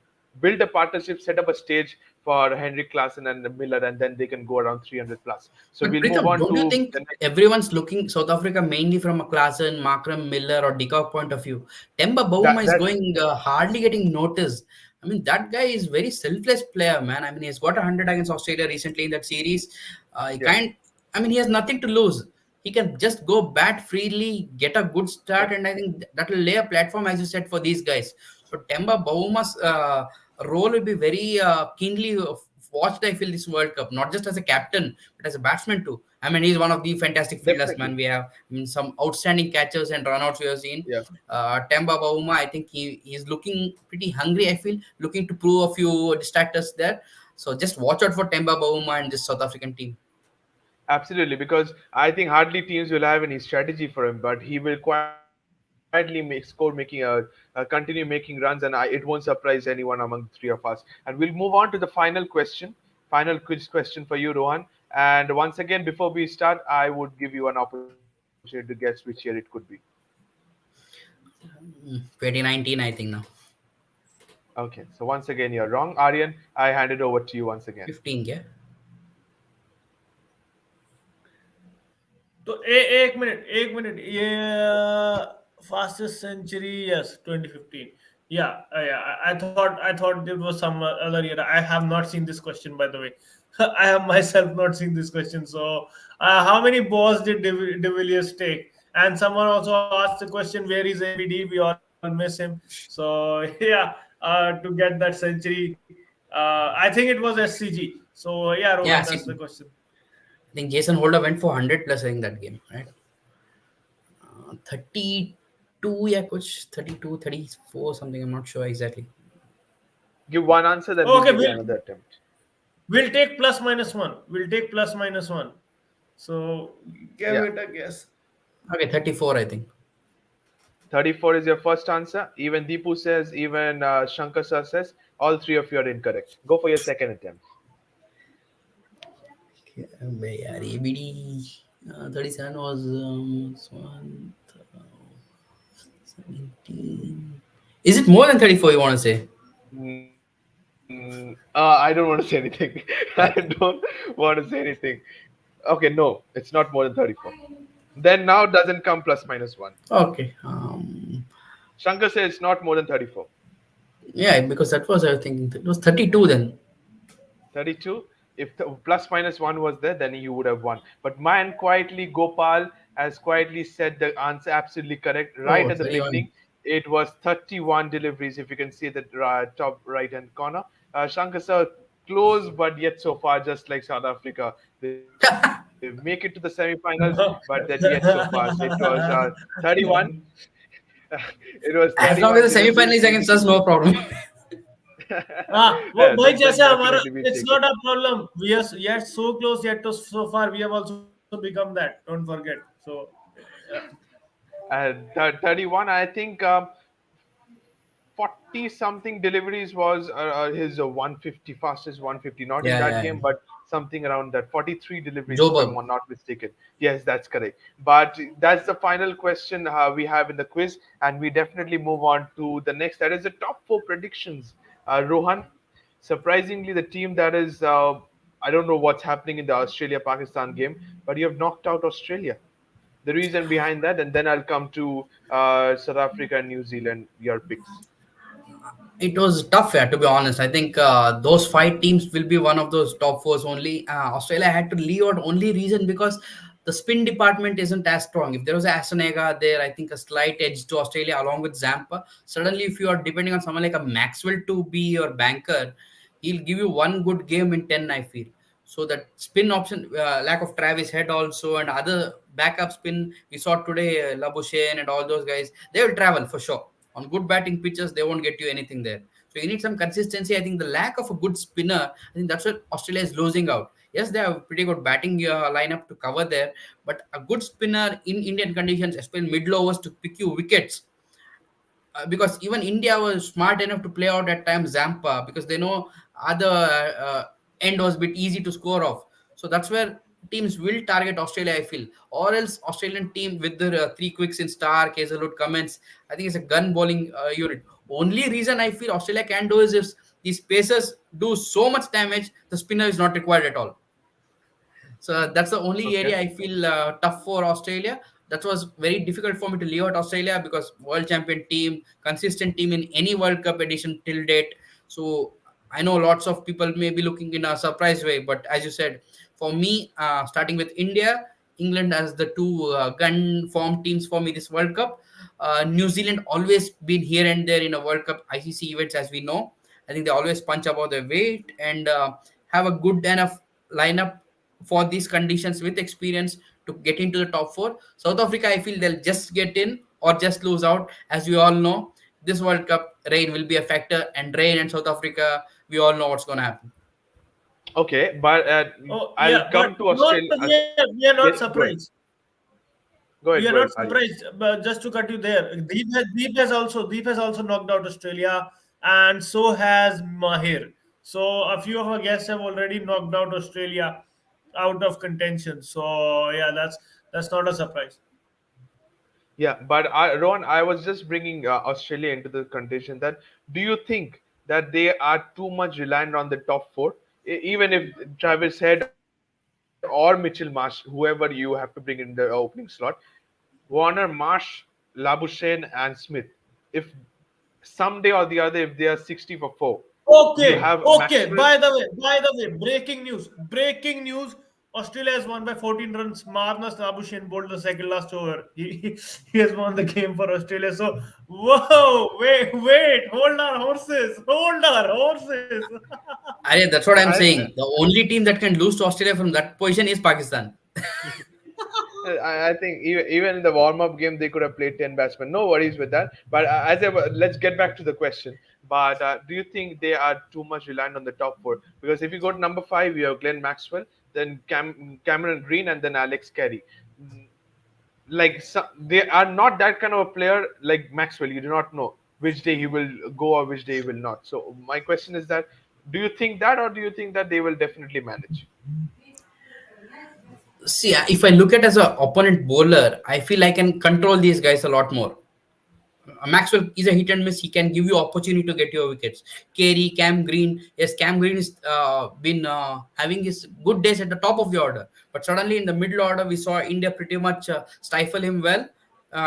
build a partnership, set up a stage for Henrik Klaasen and Miller, and then they can go around 300 plus. So we'll move on But to Pritham, the don't you next. think everyone's looking South Africa mainly from a Klaasen, Markram, Miller, or Dickau point of view? Temba Bavuma is That going hardly getting noticed. I mean, that guy is very selfless player, man. I mean, he's got 100 against Australia recently in that series. He yeah, can't. I mean, he has nothing to lose. He can just go bat freely, get a good start, yeah, and I think that will lay a platform, as you said, for these guys. So Temba Bauma's role will be very keenly watched. I feel this World Cup, not just as a captain, but as a batsman too. I mean, he's one of the fantastic fielders, definitely. man. We have some outstanding catches and runouts we have seen. Yeah. Temba Bauma, I think he's looking pretty hungry. I feel looking to prove a few distractors there. So just watch out for Temba Bauma and this South African team. Absolutely, because I think hardly teams will have any strategy for him, but he will quietly continue making runs, and it won't surprise anyone among the three of us. And we'll move on to the final quiz question for you, Rohan. And once again, before we start, I would give you an opportunity to guess which year it could be. 2019, I think now. Okay, so once again, you're wrong, Aryan. I hand it over to you once again. 15, yeah. तो एक minute ये fastest century, yes, 2015. Yeah, I thought it was some other year. I have not seen this question, by the way. I have myself not seen this question. So how many balls did De Villiers take? And someone also asked the question, where is ABD? We all miss him. So yeah, to get that century, I think it was SCG. So yeah, Yeah, Rohan, see, that's the question. I think Jason Holder went for 100 plus in that game, right? 32, yeah, coach. 32, 34, something. I'm not sure exactly. Give one answer, then we'll Okay, give you another attempt. we'll take plus minus one. We'll take plus minus one. So give Yeah. it a guess. Okay, 34, I think. 34 is your first answer. Even Deepu says, even Shankar sir says, all three of you are incorrect. Go for your second attempt. Yeah, ABD 37 was one, 17. Is it more than 34, you want to say? I don't want to say anything. I don't want to say anything. Okay, no, it's not more than 34. Then now doesn't come plus minus one. Okay. Shankar says it's not more than 34. Yeah, because that was, I was thinking, it was 32 then. 32. If the plus minus one was there, then you would have won. But man, quietly, Gopal has quietly said the answer absolutely correct right Oh, at the 31. beginning. It was 31 deliveries, if you can see the top right hand corner. Shankar sir, close, but yet so far, just like South Africa. They make it to the semi-finals, but then yet so far. So it was 31. It was As 31 long as the deliveries. semi-final is against us, no problem. वो Then भाई जैसे हमारा definitely we'll it's take it. not a problem. We are yet so close, yet to so far we have also become that. Don't forget. So yeah. 31, I think 40 something deliveries was his 150 fastest 150, not in Yeah, that yeah, game, yeah. but something around that 43 deliveries, if I'm Joburg. not mistaken. Yes, that's correct. But that's the final question we have in the quiz, and we definitely move on to the next. That is the top four predictions. Rohan, surprisingly, the team that is, I don't know what's happening in the Australia Pakistan game, but you have knocked out Australia. The reason behind that, and then I'll come to South Africa and New Zealand, your picks. It was tough, yeah, to be honest. I think those five teams will be one of those top fours only. Australia had to leave out only reason because the spin department isn't as strong. If there was Asanega there, I think a slight edge to Australia along with Zampa. Suddenly, if you are depending on someone like a Maxwell to be your banker, he'll give you one good game in 10, I feel. So that spin option, lack of Travis Head also and other backup spin we saw today, Labuschagne and all those guys, they will travel for sure. On good batting pitches, they won't get you anything there. So you need some consistency. I think the lack of a good spinner, I think that's what Australia is losing out. Yes, they have pretty good batting lineup to cover there, but a good spinner in Indian conditions, especially middle overs to pick you wickets, because even India was smart enough to play out at times Zampa because they know other end was a bit easy to score off. So that's where teams will target Australia, I feel. Or else Australian team with their three quicks in Stark, Hazelwood, Cummins, I think it's a gun bowling unit. Only reason I feel Australia can do is if these pacers do so much damage, the spinner is not required at all. So that's the only Okay. area I feel tough for Australia. That was very difficult for me to leave out Australia because world champion team, consistent team in any World Cup edition till date. So I know lots of people may be looking in a surprise way, but as you said, for me, starting with India, England as the two gun form teams for me this World Cup. New Zealand always been here and there in a World Cup ICC events, as we know. I think they always punch above their weight and have a good enough lineup for these conditions with experience to get into the top four. South Africa, I feel they'll just get in or just lose out. As we all know, this World Cup rain will be a factor, and rain and South Africa, we all know what's going to happen. Okay, but Oh I'll yeah, but come to not Australia. we are not Yes, go ahead. surprised. Go We ahead, are go not ahead, Aryan. surprised. But just to cut you there, Deep has also knocked out Australia, and so has Mahir. So a few of our guests have already knocked out Australia out of contention. So yeah, that's not a surprise. Yeah, but Rohan, I was just bringing Australia into the condition that do you think that they are too much reliant on the top four? Even if Travis Head or Mitchell Marsh, whoever you have to bring in the opening slot, Warner, Marsh, Labuschagne, and Smith, if someday or the other, if they are 60 for 4, you have Okay, okay. Maxwell. By the way, breaking news. Breaking news. Australia has won by 14 runs. Marnus Labuschagne bowled the second last over. He has won the game for Australia. So, whoa, wait, hold our horses, hold our horses. Arya, that's what I'm I, saying. The only team that can lose to Australia from that position is Pakistan. I think even in the warm up game they could have played 10 batsmen. No worries with that. But let's get back to the question. But do you think they are too much reliant on the top four? Because if you go to number five, you have Glenn Maxwell, then Cameron Green, and then Alex Carey. Like they are not that kind of a player like Maxwell. You do not know which day he will go or which day he will not. So my question is that do you think that, or do you think that they will definitely manage? See, if I look at as an opponent bowler, I feel I can control these guys a lot more. Maxwell is a hit and miss. He can give you opportunity to get your wickets. Carey, Cam Green. Yes, Cam Green has been having his good days at the top of the order. But suddenly in the middle order, we saw India pretty much stifle him well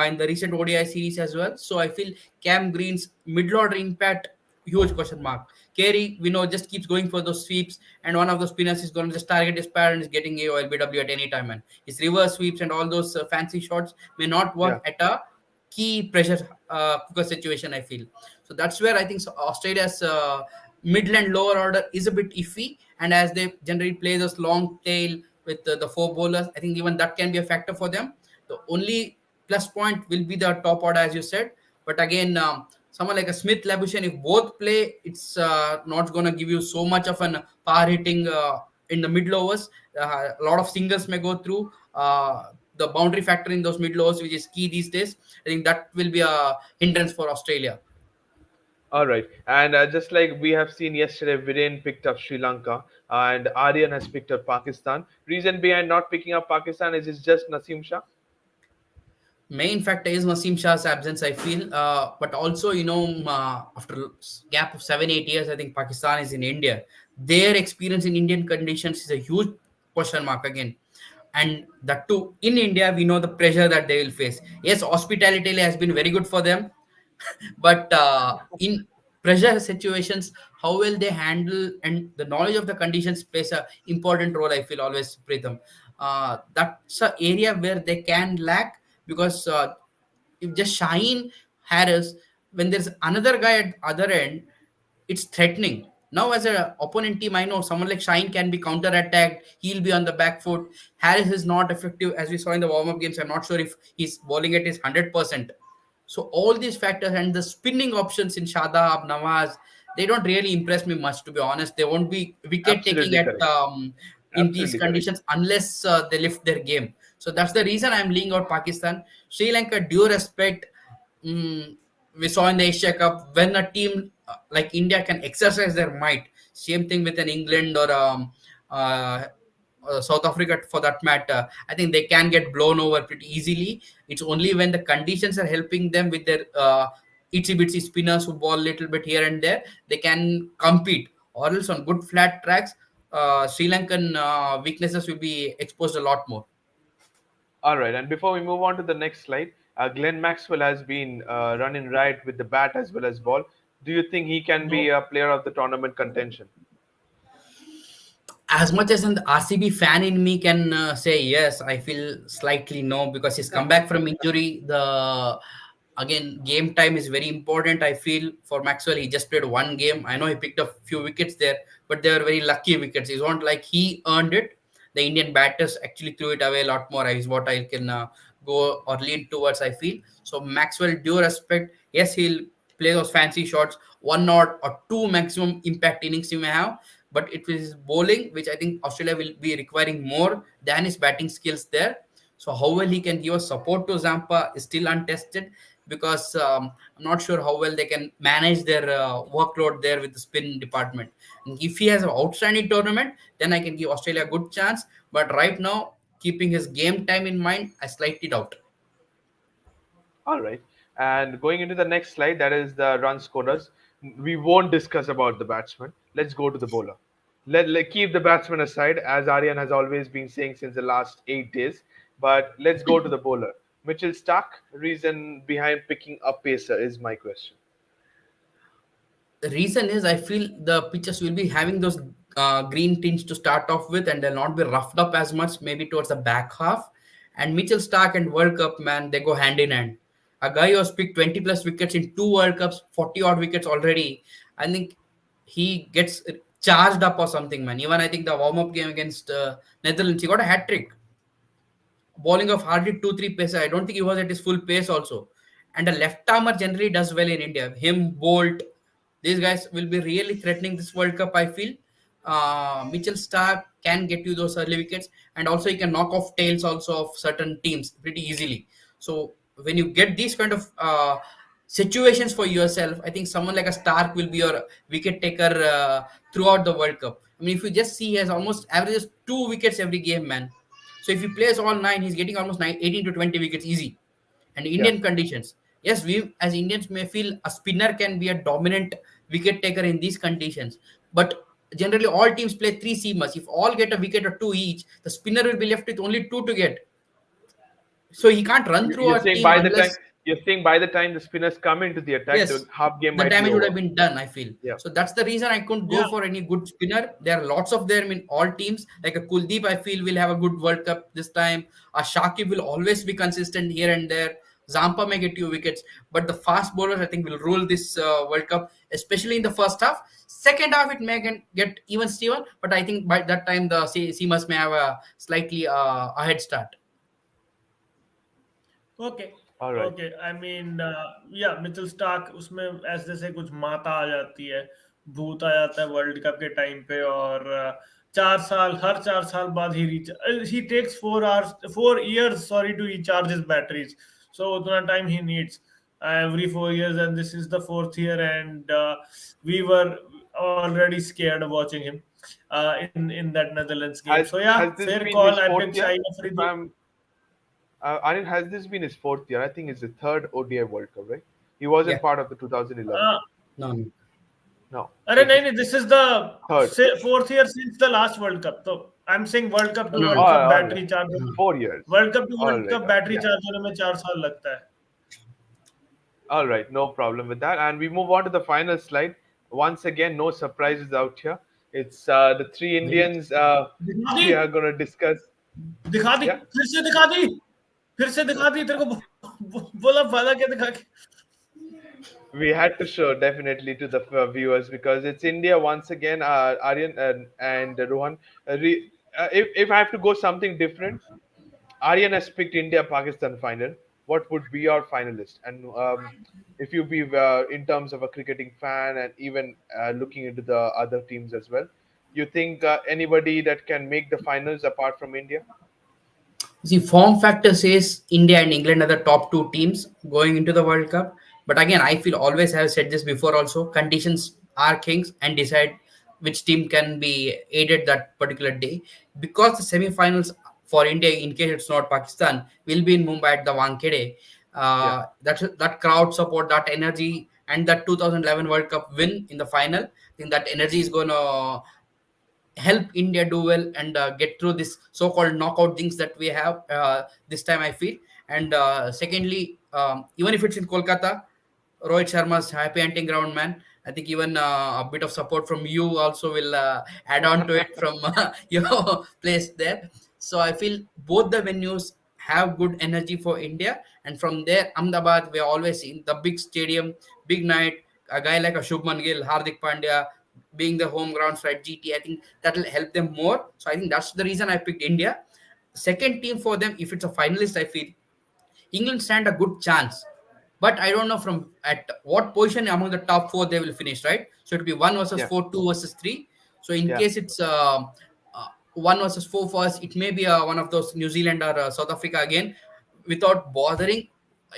in the recent ODI series as well. So I feel Cam Green's middle order impact, huge question mark. Carey, we know, just keeps going for those sweeps, and one of those spinners is going to just target his pair and is getting a LBW at any time. And his reverse sweeps and all those fancy shots may not Yeah, work at a key pressure cooker situation, I feel. So that's where I think Australia's middle and lower order is a bit iffy, and as they generally play this long tail with the four bowlers, I think even that can be a factor for them. The only plus point will be the top order, as you said. But again, someone like a Smith, Labuschagne, if both play, it's not going to give you so much of an power hitting in the middle overs. A lot of singles may go through. The boundary factor in those middle overs, which is key these days, I think that will be a hindrance for Australia. all right. And just like we have seen yesterday, Viren picked up Sri Lanka and Aryan has picked up Pakistan. Reason behind not picking up Pakistan is it's just Naseem Shah. Main factor is Wasim Shah's absence, I feel. But also, after gap of 7 8 years, I think Pakistan is in India. Their experience in Indian conditions is a huge question mark again. And that too, in India, we know the pressure that they will face. Yes, hospitality has been very good for them, but in pressure situations, how will they handle, and the knowledge of the conditions plays a important role, I feel, always, Pritham. That's an area where they can lack, because if just Shaheen Harris, when there's another guy at other end, it's threatening. Now, as an opponent team, I know someone like Shine can be counter-attacked. He'll be on the back foot. Harris is not effective, as we saw in the warm-up games. I'm not sure if he's bowling at his 100%. So all these factors and the spinning options in Shadab, Nawaz, they don't really impress me much, to be honest. They won't be wicket taking Absolutely at correct. in these Absolutely correct. conditions unless they lift their game. So that's the reason I'm leaning out Pakistan. Sri Lanka, due respect, mm, we saw in the Asia Cup when a team like India can exercise their might. Same thing with an England or South Africa for that matter. I think they can get blown over pretty easily. It's only when the conditions are helping them with their itsy bitsy spinners who ball a little bit here and there, they can compete. Or else on good flat tracks, Sri Lankan weaknesses will be exposed a lot more. All right. And before we move on to the next slide, Glenn Maxwell has been running right with the bat as well as ball. Do you think he can be No. a player of the tournament contention? As much as an RCB fan in me can say yes, I feel slightly no, because his comeback from injury, the again game time is very important. I feel for Maxwell, he just played one game. I know he picked up few wickets there, but they were very lucky wickets. It's not like he earned it. The Indian batters actually threw it away a lot more. Is what I can go or lean towards. I feel so. Maxwell, due respect, yes, he'll play those fancy shots, one or two maximum impact innings he may have. but it is bowling, which I think Australia will be requiring more than his batting skills there. So how well he can give a support to Zampa is still untested, because I'm not sure how well they can manage their workload there with the spin department. And if he has an outstanding tournament, then I can give Australia a good chance. But right now, keeping his game time in mind, I slightly doubt. All right. And going into the next slide, that is the run scorers. We won't discuss about the batsman. Let's go to the bowler. Let keep the batsman aside, as Aryan has always been saying since the last 8 days. But let's go to the bowler. Mitchell Stark, reason behind picking up pacer is my question. The reason is I feel the pitches will be having those green tints to start off with, and they'll not be roughed up as much, maybe towards the back half. And Mitchell Stark and World Cup, man, they go hand in hand. A guy who has picked 20 plus wickets in two World Cups, 40 odd wickets already. I think he gets charged up or something, man. Even I think the warm up game against Netherlands, he got a hat trick, bowling of hardly 2 3 pace. I don't think he was at his full pace also. And a left armer generally does well in India. Him, Bolt, these guys will be really threatening this World Cup, I feel. Mitchell Stark can get you those early wickets, and also he can knock off tails also of certain teams pretty easily. So when you get these kind of situations for yourself, I think someone like a Stark will be your wicket taker throughout the World Cup. I mean, if you just see, he has almost averages 2 wickets every game, man. So if he plays all nine, he's getting almost 18 to 20 wickets easy. And Yeah. Indian conditions, yes, we as Indians may feel a spinner can be a dominant wicket taker in these conditions, but generally all teams play three seamers. If all get a wicket or two each, the spinner will be left with only two to get. So he can't run through You're a saying team by the time unless, the spinners come into the attack, the yes, half game the might be damage would have over. been done, I feel. Yeah. So that's the reason I couldn't go Yeah. for any good spinner. There are lots of them in all teams. Like a Kuldeep, I feel will have a good World Cup this time. A Shakib will always be consistent here and there. Zampa may get you wickets, but the fast bowlers I think will rule this World Cup, especially in the first half. Second half it may get even Steven, but I think by that time the Seamers may have a slightly a head start. Okay All right. Okay I mean या Mitchell Starc उसमें ऐसे जैसे कुछ माता आ जाती है, भूत आ जाता है वर्ल्ड कप के टाइम पे, और 4 साल, हर 4 साल बाद ही takes 4 hours 4 years sorry to recharge his batteries. So उतना time he needs every 4 years, and this is the fourth year, and we were already scared of watching him in that Netherlands game. Has So yeah, has this fair been call. his I fourth picked year? Shaheen If Afridi. I'm Aryan, has this been his fourth year? I think it's the third ODI World Cup, right? He wasn't Yeah, part of the 2011. Uh, no, no. No. अरे So नहीं this नहीं, this is the third. fourth year since the last World Cup. So I'm saying World Cup to No, World no, Cup All right. battery charge, no. 4 years. World Cup to All World right. Cup battery Yeah. charge होने में 4 साल लगता है. All right. No problem with that. And we move on to the final slide. Once again, no surprises out here. It's the three Indians दिखा दी we are going to discuss. दिखा दी, Yeah. फिर से दिखा दी, फिर से दिखा दी, तेरे को बोला वाला क्या दिखा के. We had to show definitely to the viewers because it's India once again. Aryan and Rohan. If I have to go something different, Aryan has picked India Pakistan final. What would be your finalist? And if you be in terms of a cricketing fan and even looking into the other teams as well, you think anybody that can make the finals apart from India? See, form factor says India and England are the top two teams going into the World Cup. But again, I feel always have said this before also, conditions are kings and decide which team can be aided that particular day. Because the semi-finals for India, in case it's not Pakistan, will be in Mumbai at the Wankhede. Yeah, That crowd support, that energy, and that 2011 World Cup win in the final, I think that energy is going to help India do well and get through this so-called knockout things that we have this time, I feel. And secondly, even if it's in Kolkata, Rohit Sharma's happy hunting ground, man. I think even a bit of support from you also will add on to it from your place there. So I feel both the venues have good energy for India. And from there, Ahmedabad, we're always in the big stadium, big night. A guy like a Shubman Gill, Hardik Pandya, being the home grounds, right? GT, I think that will help them more. So I think that's the reason I picked India. Second team for them, if it's a finalist, I feel England stand a good chance. But I don't know from at what position among the top four they will finish, right? So it'll be one versus yeah. four, two versus three. So in Yeah. case it's one versus four for us, it may be one of those New Zealand or South Africa again, without bothering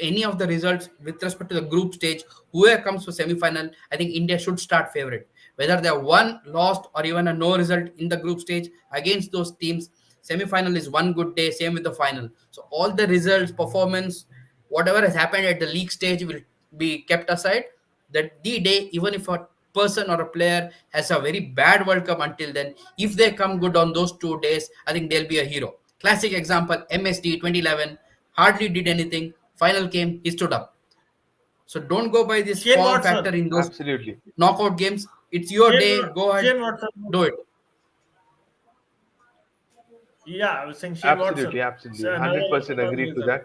any of the results with respect to the group stage. Whoever comes for semi-final, I think India should start favorite. Whether they are won, lost, or even a no result in the group stage against those teams, semi-final is one good day. Same with the final. So all the results, performance, whatever has happened at the league stage will be kept aside. That the day, even if a person or a player has a very bad World Cup until then, if they come good on those 2 days, I think they'll be a hero. Classic example, MSD 2011, hardly did anything. Final came, he stood up. So don't go by this Shane form factor Watson. in those Absolutely. knockout games. It's your day. Go ahead, Shane Watson. do it. Yeah, I was saying Shane Absolutely. Watson. Absolutely. So another 100% another agreed to reason. that.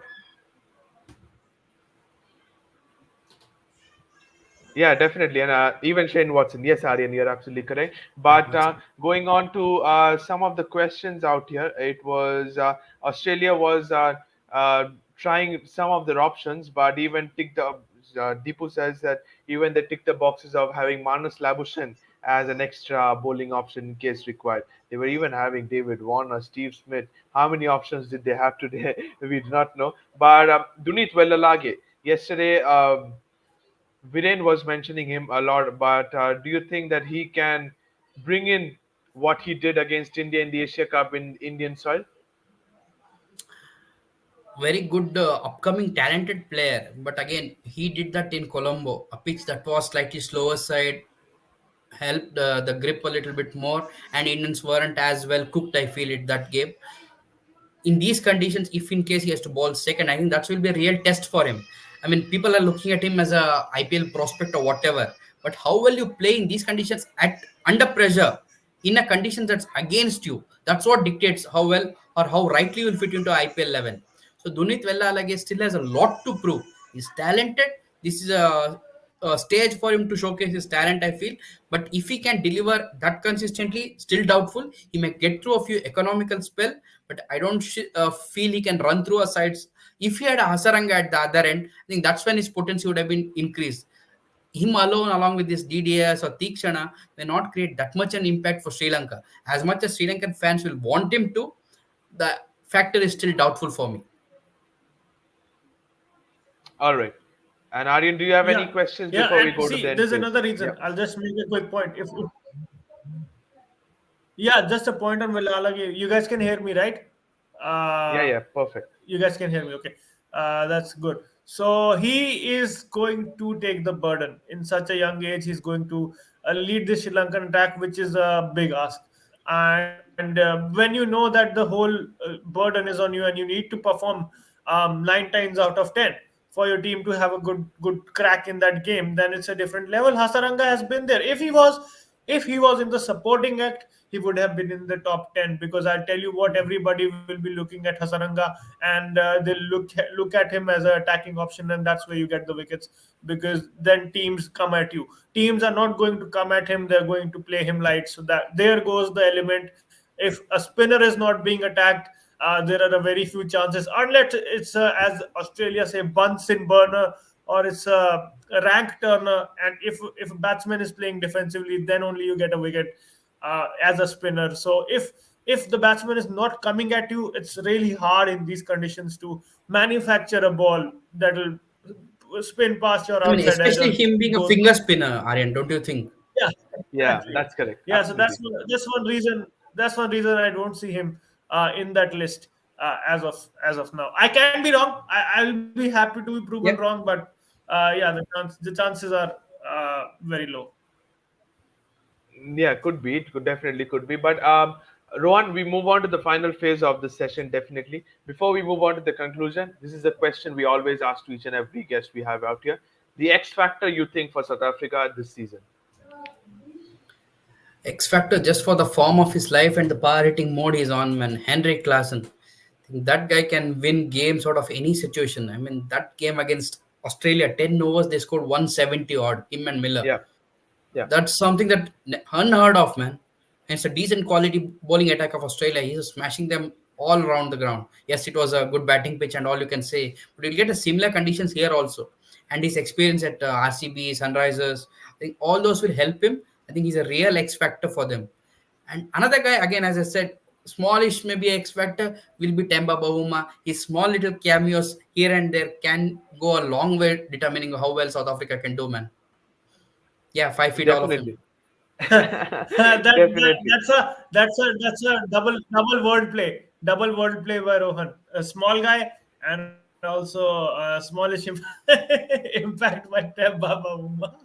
Yeah, definitely. And even Shane Watson. Yes, Aryan, you're absolutely correct. Yeah, But that's it. going on to some of the questions out here, it was Australia was uh, trying some of their options, but even tick the Deepu says that even they tick the boxes of having Manus Labuschagne as an extra bowling option in case required. They were even having David Warner, Steve Smith. How many options did they have today? We do not know. But Dunit Wellalage yesterday. Viren was mentioning him a lot, but do you think that he can bring in what he did against India in the Asia Cup in Indian soil? Very good upcoming talented player. But again, he did that in Colombo, a pitch that was slightly slower side, helped the grip a little bit more, and Indians weren't as well cooked, I feel, it that game. In these conditions, if in case he has to bowl second, I think that will be a real test for him. I mean, people are looking at him as a IPL prospect or whatever, but how will you play in these conditions at under pressure, in a condition that's against you? That's what dictates how well or how rightly you will fit into IPL 11. So Dunit Wellalage still has a lot to prove. He's talented. This is a stage for him to showcase his talent, I feel. But if he can deliver that consistently, still doubtful. He may get through a few economical spell, but I don't feel he can run through a sides. If he had a Hasaranga at the other end, I think that's when his potency would have been increased. Him alone, along with this DDS or Tikshana, may not create that much an impact for Sri Lanka. As much as Sri Lankan fans will want him to, the factor is still doubtful for me. All right. And Aryan, do you have any Yeah, questions yeah, before we and go to the see, end there's phase? another Yeah. reason. I'll just make a quick point. If yeah, just a point on Villalagi. You guys can hear me, right? Yeah, Uh, yeah, perfect. you guys can hear me. Okay, that's good. So he is going to take the burden in such a young age. He's going to lead the Sri Lankan attack, which is a big ask. And when you know that the whole burden is on you, and you need to perform 9 times out of 10 for your team to have a good crack in that game, then it's a different level. Hasaranga has been there. If he was in the supporting act, he would have been in the top 10, because I tell you what, everybody will be looking at Hasaranga, and they'll look at him as an attacking option, and that's where you get the wickets, because then teams come at you. Teams are not going to come at him, they're going to play him light. So that there goes the element. If a spinner is not being attacked, there are a very few chances, unless it's as Australia say, Bunsen burner, or it's a rank turner. And if a batsman is playing defensively, then only you get a wicket as a spinner. So if the batsman is not coming at you, it's really hard in these conditions to manufacture a ball that'll spin past your I mean, outside edge especially or him being a go. finger spinner, Aryan, don't you think? Yeah, Yeah, exactly. that's correct. Yeah, so that's Absolutely. that's one reason. That's one reason I don't see him in that list as of now. I can be wrong. I'll be happy to be proven wrong, Yep. but yeah, the chances are very low. Yeah, could be. It could definitely could be. But Rohan, we move on to the final phase of the session. Definitely. Before we move on to the conclusion, this is a question we always ask to each and every guest we have out here. The X factor you think for South Africa this season? X Factor just for the form of his life and the power hitting mode he's on, man. Henrik Klassen. I think that guy can win games out of any situation. I mean, that game against Australia, 10 overs, they scored 170 odd, him and Miller. Yeah, yeah. That's something that unheard of, man. And it's a decent quality bowling attack of Australia. He's smashing them all around the ground. Yes, it was a good batting pitch and all you can say, but you'll get a similar conditions here also. And his experience at RCB, Sunrisers, I think all those will help him. I think he's a real X factor for them. And another guy, again, as I said, smallish maybe X factor will be Temba Bavuma. His small little cameos here and there can go a long way determining how well South Africa can do, man. Yeah, 5 feet, all of him. Definitely. That Definitely. that's a double wordplay, double wordplay by Rohan. A small guy and also a smallish impact by Baba Umma.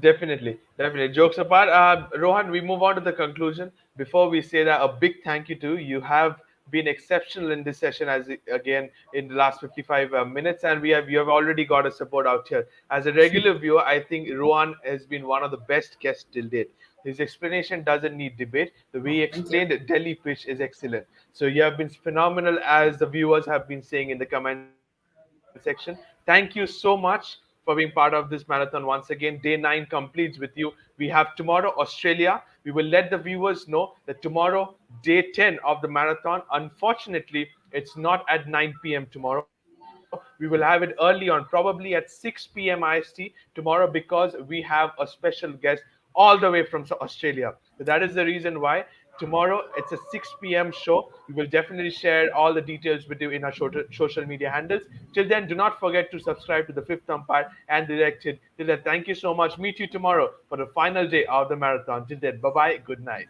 Definitely, definitely. Jokes apart, Rohan, we move on to the conclusion. Before we say that, a big thank you to you. You have been exceptional in this session, as again in the last 55 minutes, and you have already got a support out here. As a regular viewer, I think Rohan has been one of the best guests till date. His explanation doesn't need debate. The way he Thank you. explained Delhi pitch is excellent. So you have been phenomenal, as the viewers have been saying in the comment section. Thank you so much for being part of this marathon once again. Day 9 completes with you. We have tomorrow Australia. We will let the viewers know that tomorrow, day 10 of the marathon, unfortunately, it's not at 9 p.m. tomorrow. We will have it early on, probably at 6 p.m. IST tomorrow, because we have a special guest all the way from Australia. So that is the reason why tomorrow it's a 6 p.m. show. We will definitely share all the details with you in our social media handles. Till then, do not forget to subscribe to the Fifth Umpire and Directed. Till then, thank you so much. Meet you tomorrow for the final day of the marathon. Till then, bye bye. Good night.